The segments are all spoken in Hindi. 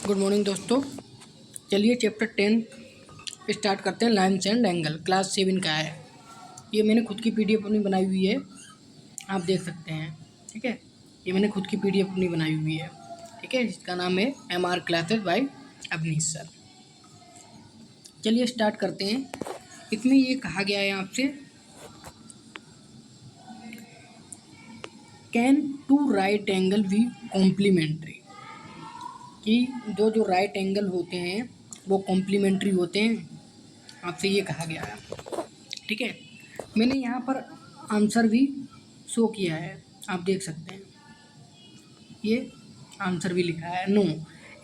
गुड मॉर्निंग दोस्तों। चलिए चैप्टर 10 स्टार्ट करते हैं। लाइन्स एंड एंगल क्लास 7 का है। ये मैंने खुद की पीडीएफ अपनी बनाई हुई है, आप देख सकते हैं। ठीक है, ये मैंने खुद की पीडीएफ अपनी बनाई हुई है। ठीक है, जिसका नाम है MR classes by Avnish sir. चलिए स्टार्ट करते हैं। इसमें ये कहा गया है आपसे, can two right angle be complementary, कि जो राइट एंगल होते हैं वो कॉम्प्लीमेंट्री होते हैं, आपसे ये कहा गया है। ठीक है, मैंने यहाँ पर आंसर भी शो किया है, आप देख सकते हैं। ये आंसर भी लिखा है, no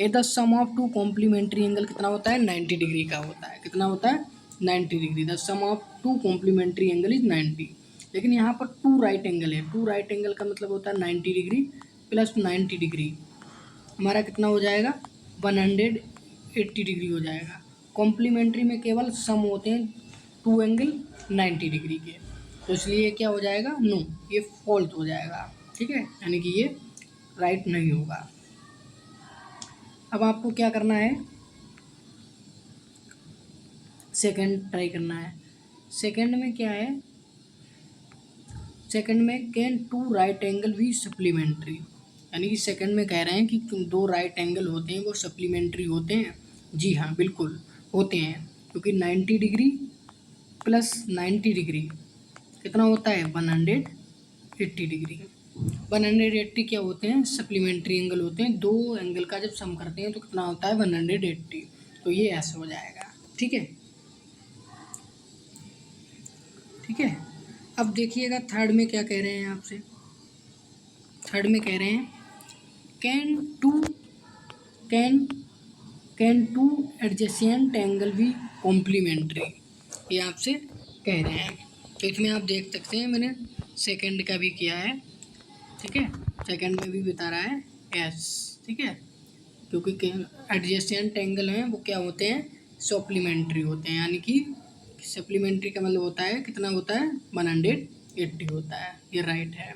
a the sum of two complementary angle कितना होता है, 90 डिग्री का होता है। कितना होता है, 90 degree. The sum of two complementary angle is 90। लेकिन यहाँ पर टू राइट एंगल है। टू राइट एंगल का मतलब होता है 90 डिग्री प्लस 90 डिग्री, हमारा कितना हो जाएगा, 180 डिग्री हो जाएगा। कॉम्प्लीमेंट्री में केवल सम होते हैं टू एंगल 90 डिग्री के, तो इसलिए क्या हो जाएगा, नो, ये फॉल्स हो जाएगा। ठीक है, यानी कि ये राइट नहीं होगा। अब आपको क्या करना है, सेकंड ट्राई करना है। सेकंड में क्या है, सेकंड में कैन टू राइट एंगल भी सप्लीमेंट्री, यानी कि सेकंड में कह रहे हैं कि दो राइट एंगल होते हैं वो सप्लीमेंट्री होते हैं। जी हाँ, बिल्कुल होते हैं, क्योंकि 90 डिग्री प्लस 90 डिग्री कितना होता है, 180 डिग्री। 180 क्या होते हैं, सप्लीमेंट्री एंगल होते हैं। दो एंगल का जब सम करते हैं तो कितना होता है, 180। तो ये ऐसे हो जाएगा। ठीक है, ठीक है। अब देखिएगा थर्ड में क्या कह रहे हैं आपसे। थर्ड में कह रहे हैं कैन टू एडजेसेंट एंगल भी कॉम्प्लीमेंट्री, ये आपसे कह रहे हैं। तो इसमें आप देख सकते हैं मैंने सेकंड का भी किया है। ठीक है, सेकंड में भी बता रहा है एस। ठीक है, क्योंकि एडजेसेंट एंगल हैं वो क्या होते हैं, सप्लीमेंट्री होते हैं। यानी कि सप्लीमेंट्री का मतलब होता है कितना होता है, 180 होता है। ये राइट है।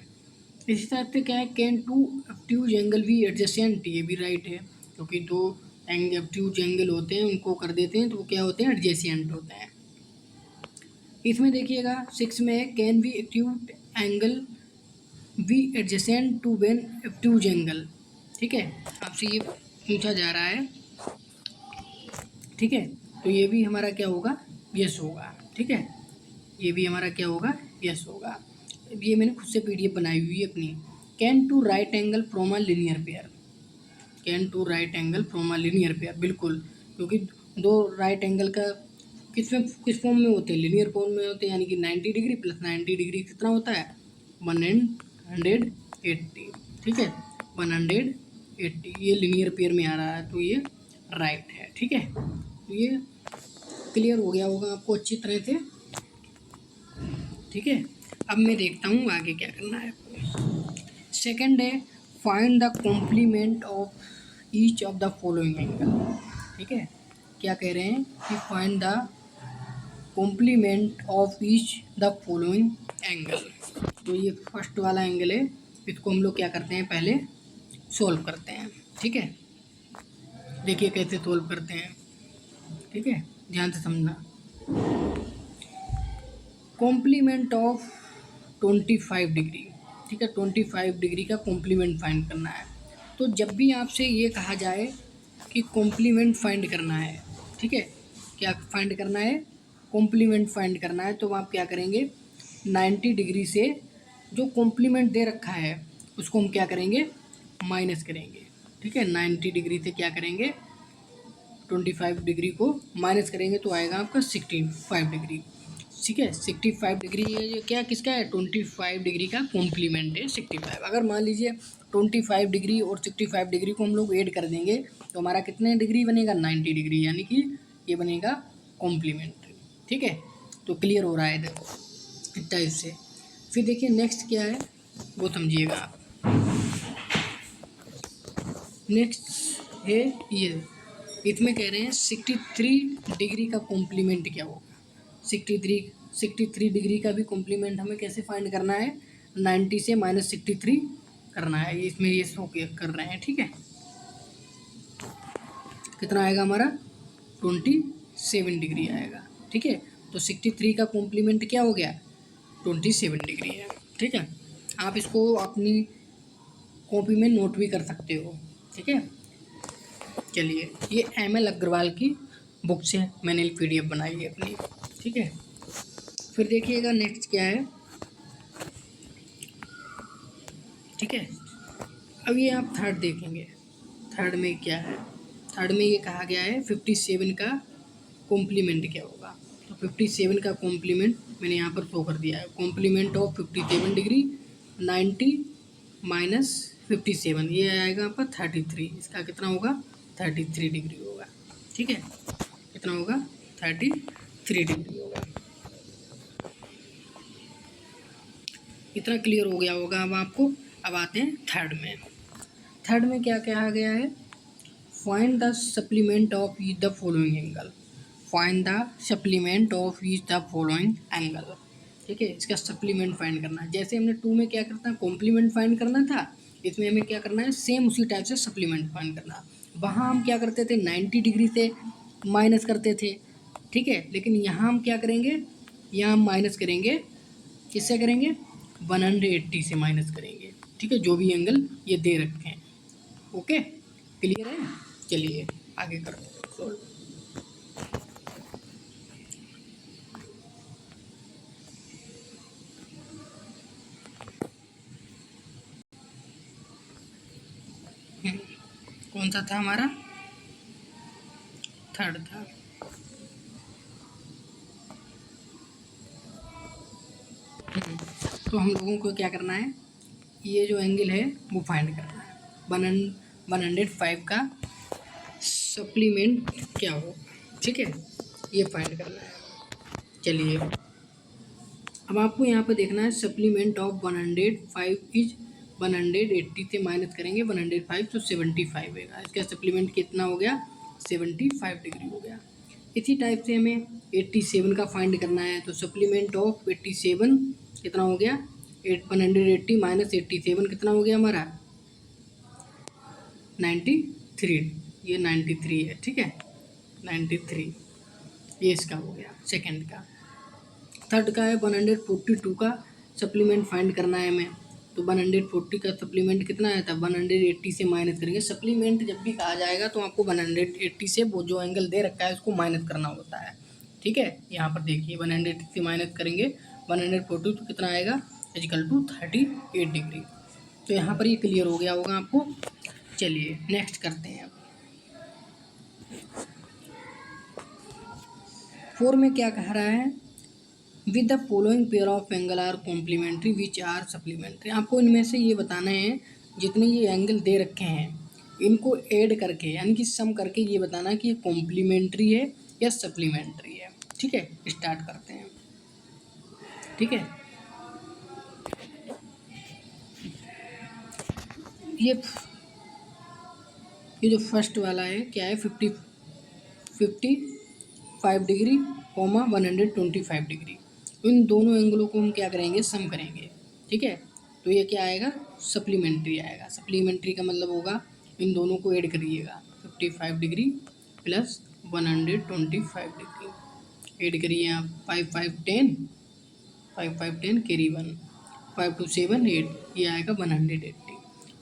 इसी तरह से क्या है, कैन टू ऑब्ट्यूज एंगल भी एडजेसेंट, ये भी राइट है, क्योंकि दो ऑब्ट्यूज एंगल होते हैं उनको कर देते हैं तो वो क्या होते हैं, एडजेसेंट होते हैं। इसमें देखिएगा 6 में can be acute angle be adjacent to when obtuse angle. ठीक है, आपसे ये पूछा जा रहा है। ठीक है, तो ये भी हमारा क्या होगा, यस होगा। ठीक है, ये भी हमारा क्या होगा, यस होगा। ये मैंने खुद से पीडीएफ बनाई हुई है अपनी। Can two right angle from a linear pair, can two right angle from a linear pair, बिल्कुल, क्योंकि दो राइट एंगल का किस फॉर्म में होते हैं, लीनियर फॉर्म में होते हैं। यानी कि 90 डिग्री प्लस 90 डिग्री कितना होता है, 180। ठीक है, 180, ये लीनियर पेयर में आ रहा है, तो ये राइट है। ठीक है, तो ये क्लियर हो गया होगा आपको अच्छी तरह से। ठीक है, अब मैं देखता हूँ आगे क्या करना है। सेकंड है find the complement of each of the following angle. ठीक है, क्या कह रहे हैं कि find the complement of each the following angle. तो ये फर्स्ट वाला एंगल है, इसको हम लोग क्या करते हैं, पहले सोल्व करते हैं। ठीक है, देखिए कैसे सोल्व करते हैं। ठीक है, ध्यान से समझना। Complement of 25 degree. ठीक है, 25 डिग्री का कॉम्प्लीमेंट फाइंड करना है। तो जब भी आपसे ये कहा जाए कि कॉम्प्लीमेंट फाइंड करना है, ठीक है, क्या फाइंड करना है, कॉम्प्लीमेंट फाइंड करना है, तो आप क्या करेंगे, 90 डिग्री से जो कॉम्प्लीमेंट दे रखा है उसको हम क्या करेंगे, माइनस करेंगे। ठीक है, 90 डिग्री से क्या करेंगे, 25 डिग्री को माइनस करेंगे तो आएगा आपका 65 डिग्री। ठीक है, 65 डिग्री ये क्या किसका है, 25 डिग्री का कॉम्प्लीमेंट है 65। अगर मान लीजिए 25 डिग्री और 65 डिग्री को हम लोग ऐड कर देंगे तो हमारा कितने डिग्री बनेगा, 90 डिग्री, यानी कि ये बनेगा कॉम्प्लीमेंट्री। ठीक है, तो क्लियर हो रहा है देखो इस टाइप से। फिर देखिए नेक्स्ट क्या है वो समझिएगा आप। नेक्स्ट है ये, इसमें कह रहे हैं 63 डिग्री का कॉम्प्लीमेंट क्या होगा। 63 डिग्री का भी कॉम्प्लीमेंट हमें कैसे फाइंड करना है, 90 से -63 करना है। इसमें ये शो कर रहे हैं। ठीक है, कितना आएगा हमारा 27 डिग्री आएगा। ठीक है, तो 63 का कॉम्प्लीमेंट क्या हो गया 27 डिग्री है। ठीक है, आप इसको अपनी कॉपी में नोट भी कर सकते हो। ठीक है, चलिए ये ML अग्रवाल की बुक से मैंने PDF बनाई है अपनी। ठीक है, फिर देखिएगा नेक्स्ट क्या है। ठीक है, अब ये आप थर्ड देखेंगे, थर्ड में क्या है। थर्ड में ये कहा गया है 57 का कॉम्प्लीमेंट क्या होगा। तो 57 का कॉम्प्लीमेंट मैंने यहाँ पर शो कर दिया है। कॉम्प्लीमेंट ऑफ 57 डिग्री 90 माइनस 57, ये आएगा आपका 33। इसका कितना होगा 33 डिग्री होगा। ठीक है, कितना होगा 33 डिग्री होगा। इतना क्लियर हो गया होगा अब आपको। अब आते हैं थर्ड में। थर्ड में क्या कहा गया है, find the supplement of each the following angle. Find the supplement of each the following angle. ठीक है, इसका सप्लीमेंट फाइंड करना है। जैसे हमने 2 में क्या करता है कॉम्प्लीमेंट फाइंड करना था, इसमें हमें क्या करना है सेम उसी टाइप से सप्लीमेंट फाइंड करना। वहाँ हम क्या करते थे 90 डिग्री से माइनस करते थे। ठीक है, लेकिन यहाँ हम क्या करेंगे, यहाँ हम माइनस करेंगे, किससे करेंगे 180 से माइनस करेंगे। ठीक है, जो भी एंगल ये दे रखे हैं। ओके, क्लियर है। चलिए आगे करते हैं सॉल्व। कौन सा था हमारा थर्ड था। तो हम लोगों को क्या करना है, ये जो एंगल है वो फाइंड करना है। 105 का सप्लीमेंट क्या हो। ठीक है, ये फाइंड करना है। चलिए अब आपको यहाँ पे देखना है सप्लीमेंट ऑफ 105 इज 180 से माइनस करेंगे 105 तो 75 होगा। इसका सप्लीमेंट कितना हो गया 75 डिग्री हो गया। इसी टाइप से हमें 87 का फाइंड करना है। तो सप्लीमेंट ऑफ 87 कितना हो गया 180 माइनस 87 कितना हो गया हमारा 93। ये 93 है। ठीक है, 93 ये इसका हो गया सेकंड का। थर्ड का है 142 का सप्लीमेंट फाइंड करना है हमें। तो 140 का सप्लीमेंट कितना आया था 180 से माइनस करेंगे। सप्लीमेंट जब भी कहा जाएगा तो आपको 180 से वो जो एंगल दे रखा है उसको माइनस करना होता है। ठीक है, यहाँ पर देखिए 180 से माइनस करेंगे 142 तो कितना आएगा इक्वल टू 38 डिग्री। तो यहाँ पर ये क्लियर हो गया होगा आपको। चलिए नेक्स्ट करते हैं। अब 4 में क्या कह रहा है, with the following pair of angle are complementary which are supplementary. आपको इनमें से ये बताना है जितने ये एंगल दे रखे हैं इनको ऐड करके यानी कि सम करके ये बताना कि ये कॉम्प्लीमेंट्री है या सप्लीमेंट्री है। ठीक है, स्टार्ट करते हैं। ठीक है, ये जो फर्स्ट वाला है क्या है 55 डिग्री कॉमा 125 डिग्री। इन दोनों एंगलों को हम क्या करेंगे सम करेंगे। ठीक है, तो ये क्या आएगा सप्लीमेंट्री आएगा। सप्लीमेंट्री का मतलब होगा इन दोनों को ऐड करिएगा 55 डिग्री प्लस 125 डिग्री ऐड करिए आप 5 5 10 5 5 10 कैरी 1 5 2 7 8 ये आएगा 180।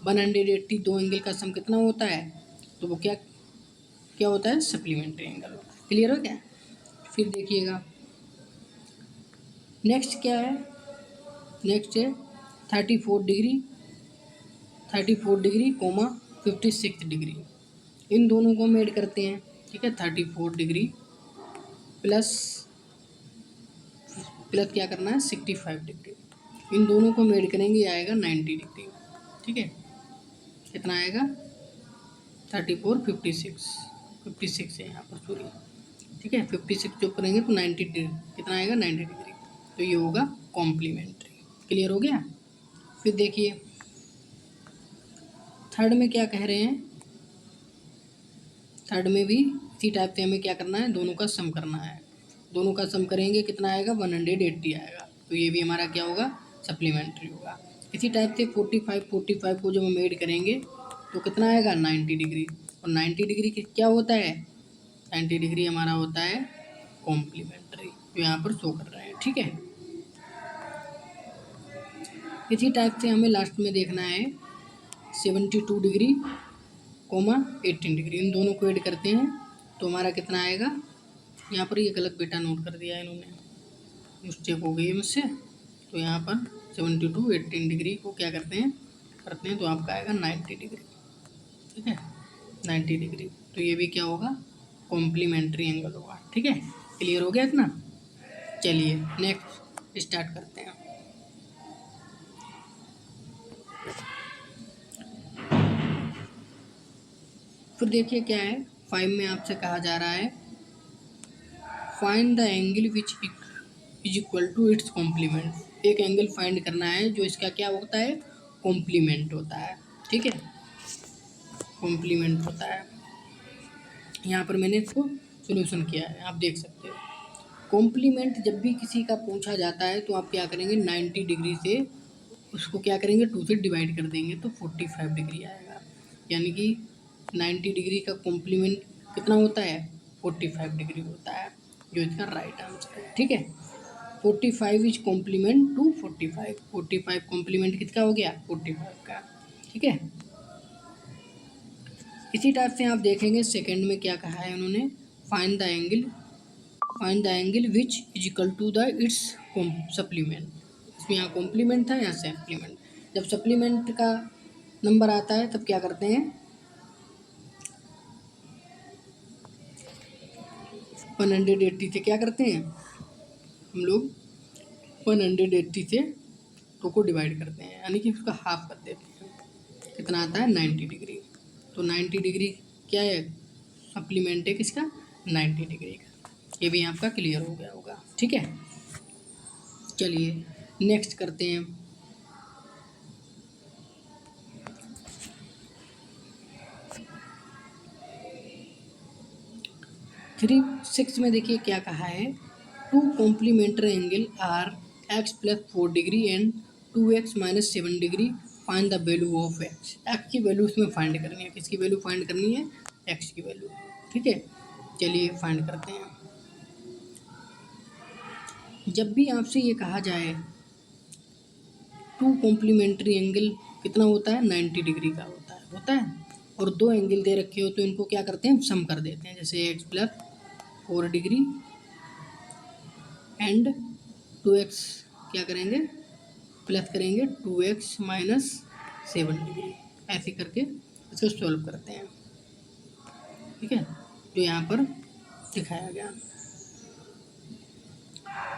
180 दो एंगल का सम कितना होता है तो वो क्या क्या होता है सप्लीमेंट्री एंगल। क्लियर हो क्या। फिर देखिएगा नेक्स्ट क्या है, नेक्स्ट है 34 डिग्री कोमा 56 डिग्री। इन दोनों को हम ऐड करते हैं। ठीक है, 34 डिग्री प्लस क्या करना है 65 डिग्री। इन दोनों को हम ऐड करेंगे आएगा 90 डिग्री। ठीक है, कितना आएगा 34 56 है यहाँ पर सॉरी। ठीक है, 56 जो करेंगे तो 90 डिग्री कितना आएगा 90 डिग्री। तो ये होगा कॉम्प्लीमेंट्री। क्लियर हो गया। फिर देखिए थर्ड में क्या कह रहे हैं, थर्ड में भी इसी टाइप से हमें क्या करना है दोनों का सम करना है। दोनों का सम करेंगे कितना आएगा 180 आएगा। तो ये भी हमारा क्या होगा सप्लीमेंट्री होगा। इसी टाइप से 45 को जब हम ऐड करेंगे तो कितना आएगा 90 डिग्री। और 90 डिग्री क्या होता है, 90 डिग्री हमारा होता है कॉम्प्लीमेंट्री, जो यहाँ पर शो कर रहे हैं। ठीक है, इसी टाइप से हमें लास्ट में देखना है 72 डिग्री कोमा 18 डिग्री, इन दोनों को ऐड करते हैं तो हमारा कितना आएगा। यहाँ पर ये गलत बेटा नोट कर दिया है इन्होंने, मिस्टेक हो गई है मुझसे। तो यहाँ पर 72 18 डिग्री को क्या करते हैं तो आपका आएगा 90 डिग्री। ठीक है, 90 डिग्री, तो ये भी क्या होगा, कॉम्प्लीमेंट्री एंगल होगा। ठीक है, क्लियर हो गया इतना। चलिए नेक्स्ट स्टार्ट करते हैं। फिर देखिए क्या है, 5 में आपसे कहा जा रहा है find the angle which is equal to its complement. एक एंगल फाइंड करना है जो इसका क्या होता है, कॉम्प्लीमेंट होता है। ठीक है, कॉम्प्लीमेंट होता है। यहाँ पर मैंने इसको सोल्यूशन किया है, आप देख सकते हो। कॉम्प्लीमेंट जब भी किसी का पूछा जाता है तो आप क्या करेंगे, 90 डिग्री से उसको क्या करेंगे, 2 से डिवाइड कर देंगे तो 45 डिग्री आएगा। यानी कि 90 डिग्री का कॉम्प्लीमेंट कितना होता है, 45 डिग्री होता है, जो इसका राइट आंसर है। ठीक है, 45 इज कॉम्प्लीमेंट टू 45, 45 कॉम्प्लीमेंट किसका हो गया, 45 का। ठीक है, इसी टाइप से आप देखेंगे सेकंड में क्या कहा है उन्होंने, find the angle which is equal to the its supplement. इसमें यहाँ कॉम्प्लीमेंट था, यहाँ सप्लीमेंट। जब सप्लीमेंट का नंबर आता है तब क्या करते हैं, 180 से क्या करते हैं हम लोग, 180 से 2 को डिवाइड करते हैं, यानी कि उसका हाफ कर देते हैं। कितना आता है, 90 डिग्री। तो 90 डिग्री क्या है, सप्लीमेंट है किसका, 90 डिग्री का। ये भी आपका क्लियर हो गया होगा। ठीक है, चलिए नेक्स्ट करते हैं। थ्री 6 में देखिए क्या कहा है, 2 complementary angle are x + 4 degree and 2x - 7 degree, find the value of x। x की वैल्यू इसमें फाइंड करनी है, किसकी वैल्यू फाइंड करनी है, x की वैल्यू। ठीक है, चलिए फाइंड करते हैं। जब भी आपसे ये कहा जाए 2 कॉम्प्लीमेंट्री एंगल कितना होता है, 90 डिग्री का होता है, और 2 एंगल दे रखे हो तो इनको क्या करते हैं, सम कर देते हैं। जैसे x + 4 डिग्री एंड 2x क्या करेंगे, प्लस करेंगे 2x - 7 डिग्री, ऐसे करके इसको सॉल्व करते हैं। ठीक है, जो यहाँ पर दिखाया गया,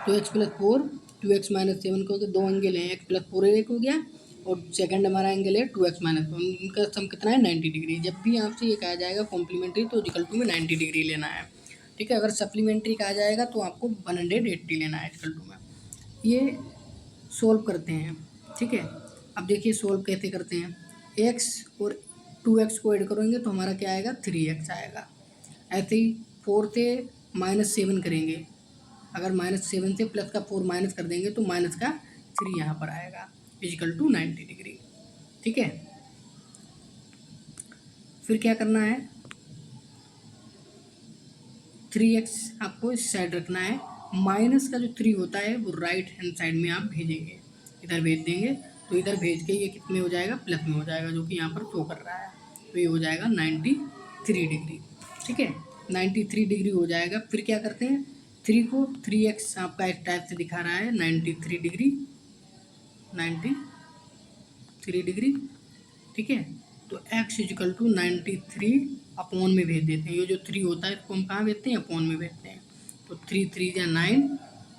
2x + 4 2x - 7 को, 2 एंगल है, x + 4 एक हो गया, और सेकंड हमारा एंगल है 2x - 7, इनका सम कितना है, 90 डिग्री। जब भी आपसे ये कहा जाएगा कॉम्प्लीमेंट्री तो इक्वल टू में 90 डिग्री लेना है। ठीक है, अगर सप्लीमेंट्री कहा जाएगा तो आपको 180 लेना है इक्वल टू में। ये सोल्व करते हैं। ठीक है, अब देखिए सोल्व कैसे करते हैं, x और 2x को ऐड करेंगे तो हमारा क्या आएगा, 3x आएगा। ऐसे ही 4 से -7 करेंगे, अगर -7 से प्लस का 4 माइनस कर देंगे तो माइनस का 3 यहाँ पर आएगा, इक्वल टू 90 डिग्री। ठीक है, फिर क्या करना है, 3x आपको इस साइड रखना है, माइनस का जो 3 होता है वो राइट हैंड साइड में आप भेजेंगे, इधर भेज देंगे तो इधर भेज के ये कितने हो जाएगा, प्लस में हो जाएगा, जो कि यहाँ पर शो कर रहा है। तो ये हो जाएगा 93 डिग्री। ठीक है, 93 डिग्री हो जाएगा। फिर क्या करते हैं, 3 को 3x आपका एक टाइप से दिखा रहा है, 93 डिग्री 93 डिग्री। ठीक है, तो x इजिकल टू 93 अपॉन में भेज देते हैं। ये जो 3 होता है इसको हम कहाँ भेजते हैं, अपॉन में भेजते हैं। तो 3 3 या 9,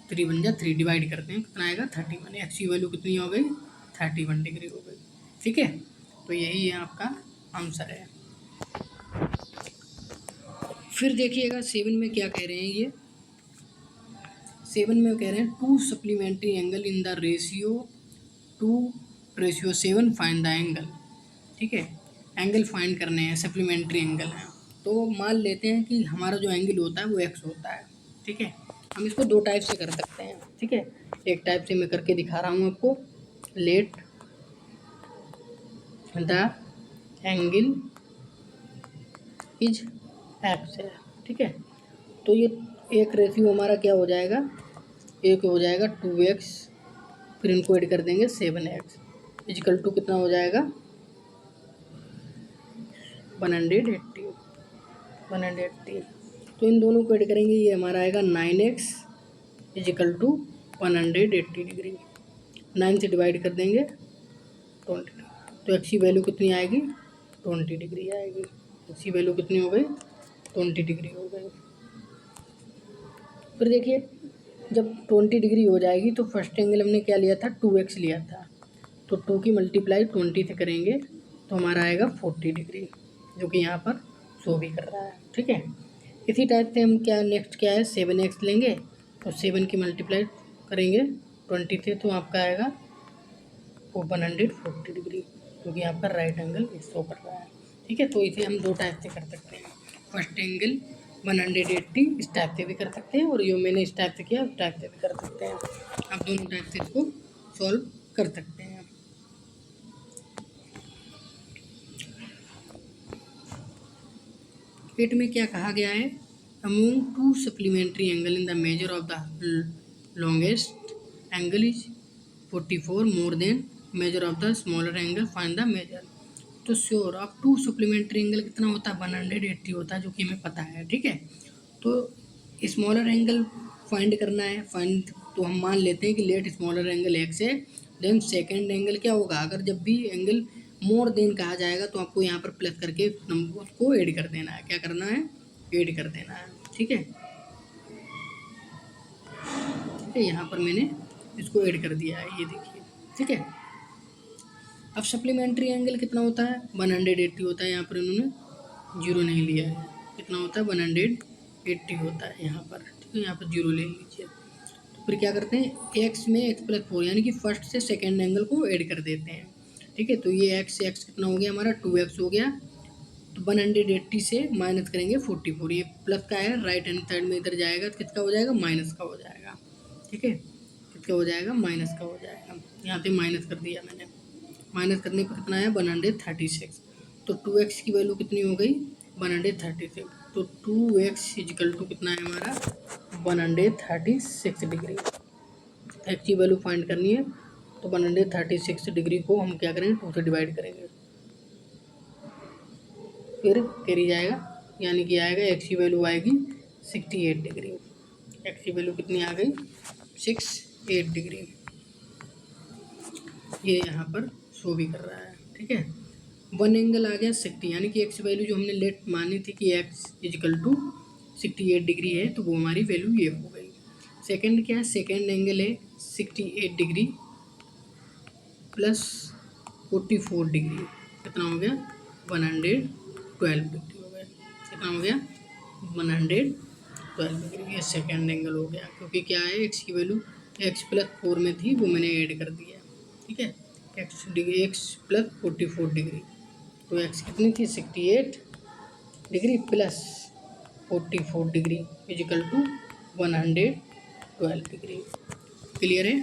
3 1 जा 3, डिवाइड करते हैं, कितना आएगा 31। एक्स की वैल्यू कितनी हो गई, 31 डिग्री हो गई। ठीक है, तो यही है आपका आंसर है। फिर देखिएगा 7 में क्या कह रहे हैं, ये 7 में कह रहे हैं 2 supplementary angle in the ratio 2:7 find the angle. ठीक है, एंगल फाइंड करने हैं, सप्लीमेंट्री एंगल हैं। तो मान लेते हैं कि हमारा जो एंगल होता है वो x होता है। ठीक है, हम इसको 2 टाइप से कर सकते हैं। ठीक है, एक टाइप से मैं करके दिखा रहा हूँ आपको, let the angle is x है, ठीक है। तो ये एक रेशियो हमारा क्या हो जाएगा, एक हो जाएगा 2x, फिर इनको ऐड कर देंगे 7x इजिकल टू कितना हो जाएगा 180। तो इन दोनों को ऐड करेंगे, ये हमारा आएगा 9x इजिकल टू 180 डिग्री। 9 से डिवाइड कर देंगे 20, तो एक्स की वैल्यू कितनी आएगी 20 डिग्री आएगी। एक्स की वैल्यू कितनी हो गई 20 डिग्री हो गई। फिर देखिए जब 20 डिग्री हो जाएगी तो फर्स्ट एंगल हमने क्या लिया था 2x लिया था, तो 2 की मल्टीप्लाई 20 से करेंगे तो हमारा आएगा 40 डिग्री, जो कि यहाँ पर शो भी कर रहा है, ठीक है। इसी टाइप से हम क्या नेक्स्ट क्या है 7x लेंगे, तो 7 की मल्टीप्लाई करेंगे 20 से तो आपका आएगा 140 डिग्री, जो कि यहाँ पर राइट एंगल शो कर रहा है, ठीक है। तो इसे हम दो टाइप से कर सकते हैं, फर्स्ट एंगल 180 इस टाइप से भी कर सकते हैं, और जो मैंने इस टाइप से किया उस टाइप से भी कर सकते हैं। आप दोनों टाइप से इसको सॉल्व कर सकते हैं। एट में क्या कहा गया है, among two supplementary angle in the measure of the longest angle is 44 more than measure of the smaller angle, find the measure. तो श्योर अब टू सप्लीमेंट्री एंगल कितना होता है 180 होता है, जो कि हमें पता है, ठीक है। तो स्मॉलर एंगल फाइंड करना है, फाइंड तो हम मान लेते हैं कि लेट स्मॉलर एंगल एक्स है, देन सेकंड एंगल क्या होगा, अगर जब भी एंगल मोर देन कहा जाएगा तो आपको यहाँ पर प्लस करके नंबर उसको ऐड कर देना है, क्या करना है ऐड कर देना है, ठीक है। ठीक है, यहाँ पर मैंने इसको ऐड कर दिया है, ये देखिए, ठीक है। अब सप्लीमेंट्री एंगल कितना होता है 180 होता है, यहाँ पर इन्होंने जीरो नहीं लिया है, कितना होता है 180 होता है यहाँ पर, ठीक है। यहाँ पर जीरो ले लीजिए। तो फिर क्या करते हैं एक्स में x + 4 यानी कि फर्स्ट से सेकेंड एंगल को ऐड कर देते हैं, ठीक है। तो ये एक्स कितना हो गया हमारा 2x हो गया, तो 180 से माइनस करेंगे 44, ये प्लस का है राइट हैंड साइड में इधर जाएगा तो किसका हो जाएगा माइनस का हो जाएगा, ठीक है। किसका हो जाएगा माइनस का हो जाएगा, यहाँ पे माइनस कर दिया मैंने, माइनस करने पर कितना आया 136, तो 2x की वैल्यू कितनी हो गई 136, तो 2x इजिकल टू कितना है हमारा 136 डिग्री। एक्स की वैल्यू फाइंड करनी है तो 136 डिग्री को हम क्या करेंगे 2 से डिवाइड करेंगे, फिर कैरी जाएगा, यानी कि आएगा एक्स की वैल्यू आएगी 68 डिग्री। एक्स की वैल्यू कितनी आ गई 68 डिग्री, ये यहाँ पर शो भी कर रहा है, ठीक है। वन एंगल आ गया 60, यानी कि एक्स वैल्यू जो हमने लेट मानी थी कि एक्स इजिकल टू 68 डिग्री है, तो वो हमारी वैल्यू ये हो गई। सेकंड क्या है, सेकंड एंगल है 68 डिग्री प्लस 44 डिग्री, कितना हो गया 112 डिग्री हो गया, कितना हो गया 112 डिग्री, ये सेकंड एंगल हो गया, क्योंकि क्या है एक्स की वैल्यू x + 4 में थी वो मैंने ऐड कर दिया, ठीक है। x + 44 डिग्री, तो x कितनी थी 68 degree plus 44 degree is equal to 112 degree. Clear है,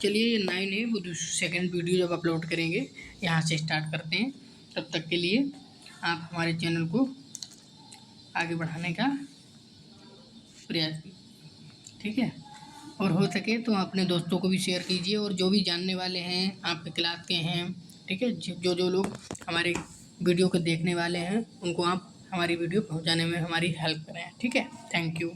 चलिए ये 9 है, वो सेकंड वीडियो जब अपलोड करेंगे यहाँ से स्टार्ट करते हैं। तब तक के लिए आप हमारे चैनल को आगे बढ़ाने का प्रयास कीजिए, ठीक है। और हो सके तो अपने दोस्तों को भी शेयर कीजिए, और जो भी जानने वाले हैं आपके क्लास के हैं, ठीक है, जो लोग हमारे वीडियो को देखने वाले हैं उनको आप हमारी वीडियो पहुंचाने में हमारी हेल्प करें, ठीक है। Thank you.